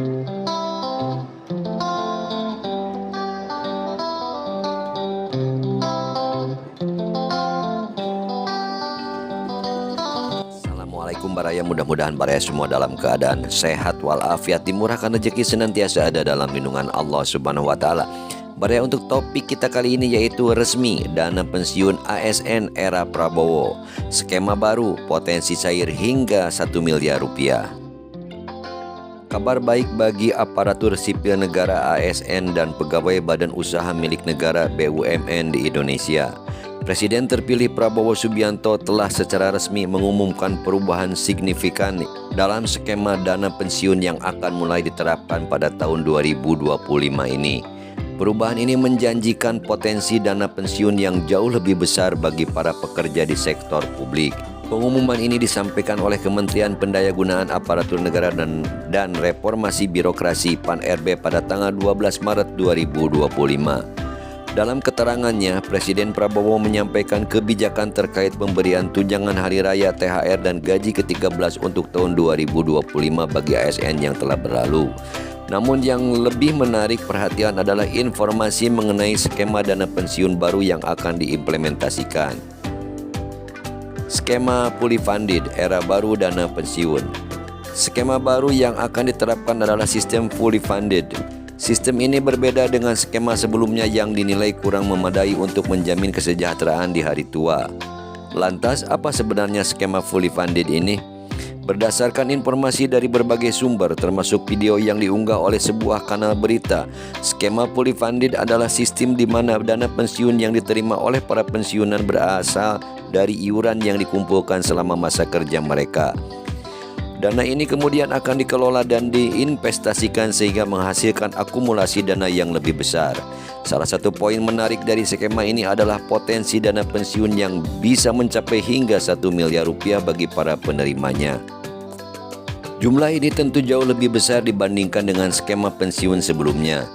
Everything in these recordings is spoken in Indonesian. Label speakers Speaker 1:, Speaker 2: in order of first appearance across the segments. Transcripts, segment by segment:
Speaker 1: Assalamualaikum Baraya, mudah-mudahan Baraya semua dalam keadaan sehat walafiat, dimurahkan rezeki, senantiasa ada dalam lindungan Allah Subhanahu wa taala. Baraya, untuk topik kita kali ini yaitu resmi dana pensiun ASN era Prabowo. Skema baru, potensi cair hingga 1 miliar rupiah. Kabar baik bagi aparatur sipil negara ASN dan pegawai badan usaha milik negara BUMN di Indonesia. Presiden terpilih Prabowo Subianto telah secara resmi mengumumkan perubahan signifikan dalam skema dana pensiun yang akan mulai diterapkan pada tahun 2025 ini. Perubahan ini menjanjikan potensi dana pensiun yang jauh lebih besar bagi para pekerja di sektor publik. Pengumuman ini disampaikan oleh Kementerian Pendayagunaan Aparatur Negara dan Reformasi Birokrasi (PAN-RB) pada tanggal 12 Maret 2025. Dalam keterangannya, Presiden Prabowo menyampaikan kebijakan terkait pemberian tunjangan hari raya, THR, dan gaji ke-13 untuk tahun 2025 bagi ASN yang telah berlalu. Namun yang lebih menarik perhatian adalah informasi mengenai skema dana pensiun baru yang akan diimplementasikan. Skema fully funded, era baru dana pensiun. Skema baru yang akan diterapkan adalah sistem fully funded. Sistem ini berbeda dengan skema sebelumnya yang dinilai kurang memadai untuk menjamin kesejahteraan di hari tua. Lantas, apa sebenarnya skema fully funded ini? Berdasarkan informasi dari berbagai sumber, termasuk video yang diunggah oleh sebuah kanal berita, skema fully funded adalah sistem di mana dana pensiun yang diterima oleh para pensiunan berasal dari iuran yang dikumpulkan selama masa kerja mereka. Dana ini kemudian akan dikelola dan diinvestasikan sehingga menghasilkan akumulasi dana yang lebih besar. Salah satu poin menarik dari skema ini adalah potensi dana pensiun yang bisa mencapai hingga 1 miliar rupiah bagi para penerimanya. Jumlah ini tentu jauh lebih besar dibandingkan dengan skema pensiun sebelumnya.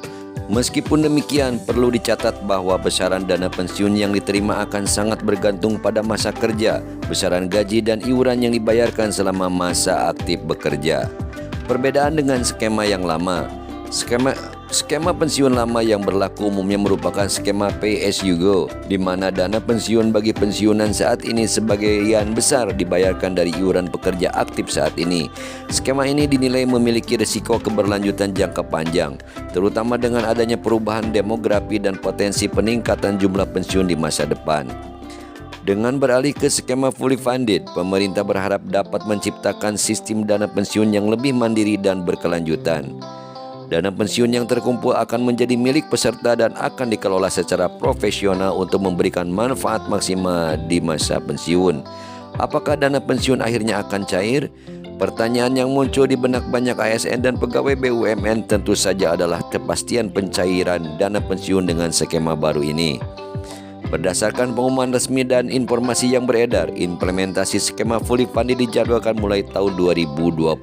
Speaker 1: Meskipun demikian, perlu dicatat bahwa besaran dana pensiun yang diterima akan sangat bergantung pada masa kerja, besaran gaji, dan iuran yang dibayarkan selama masa aktif bekerja. Perbedaan dengan skema yang lama, skema pensiun lama yang berlaku umumnya merupakan skema pay as you go, di mana dana pensiun bagi pensiunan saat ini sebagian besar dibayarkan dari iuran pekerja aktif saat ini. Skema ini dinilai memiliki risiko keberlanjutan jangka panjang, terutama dengan adanya perubahan demografi dan potensi peningkatan jumlah pensiun di masa depan. Dengan beralih ke skema fully funded, pemerintah berharap dapat menciptakan sistem dana pensiun yang lebih mandiri dan berkelanjutan. Dana pensiun yang terkumpul akan menjadi milik peserta dan akan dikelola secara profesional untuk memberikan manfaat maksimal di masa pensiun. Apakah dana pensiun akhirnya akan cair? Pertanyaan yang muncul di benak banyak ASN dan pegawai BUMN tentu saja adalah kepastian pencairan dana pensiun dengan skema baru ini. Berdasarkan pengumuman resmi dan informasi yang beredar, implementasi skema fully funded dijadwalkan mulai tahun 2025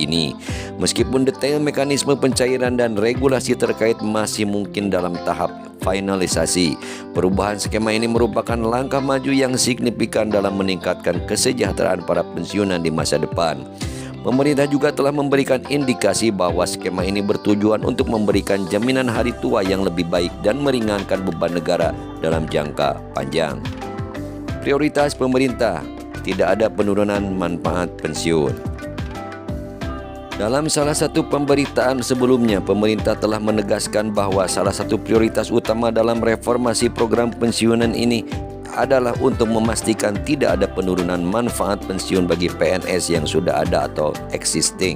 Speaker 1: ini. Meskipun detail mekanisme pencairan dan regulasi terkait masih mungkin dalam tahap finalisasi, perubahan skema ini merupakan langkah maju yang signifikan dalam meningkatkan kesejahteraan para pensiunan di masa depan. Pemerintah juga telah memberikan indikasi bahwa skema ini bertujuan untuk memberikan jaminan hari tua yang lebih baik dan meringankan beban negara dalam jangka panjang. Prioritas pemerintah, tidak ada penurunan manfaat pensiun. Dalam salah satu pemberitaan sebelumnya, pemerintah telah menegaskan bahwa salah satu prioritas utama dalam reformasi program pensiunan ini adalah untuk memastikan tidak ada penurunan manfaat pensiun bagi PNS yang sudah ada atau existing.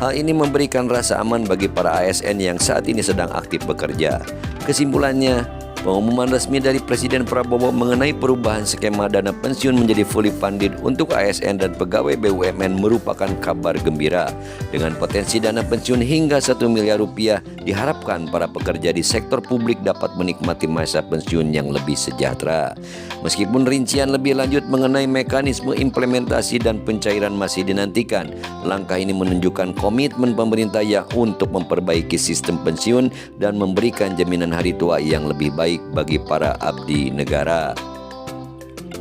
Speaker 1: Hal ini memberikan rasa aman bagi para ASN yang saat ini sedang aktif bekerja. Kesimpulannya, pengumuman resmi dari Presiden Prabowo mengenai perubahan skema dana pensiun menjadi fully funded untuk ASN dan pegawai BUMN merupakan kabar gembira. Dengan potensi dana pensiun hingga 1 miliar rupiah, diharapkan para pekerja di sektor publik dapat menikmati masa pensiun yang lebih sejahtera. Meskipun rincian lebih lanjut mengenai mekanisme implementasi dan pencairan masih dinantikan, langkah ini menunjukkan komitmen pemerintah yang untuk memperbaiki sistem pensiun dan memberikan jaminan hari tua yang lebih baik bagi para abdi negara.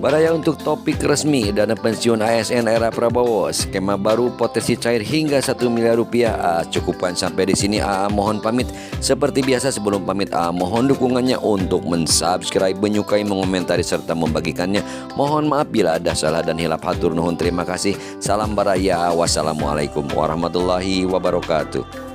Speaker 1: Baraya untuk topik resmi dana pensiun ASN era Prabowo, skema baru potensi cair hingga 1 miliar rupiah. Cukupan sampai di sini. Mohon pamit. Seperti biasa sebelum pamit, mohon dukungannya untuk mensubscribe, menyukai, mengomentari serta membagikannya. Mohon maaf bila ada salah dan hilaf. Hatur nuhun, terima kasih. Salam baraya. Wassalamualaikum warahmatullahi wabarakatuh.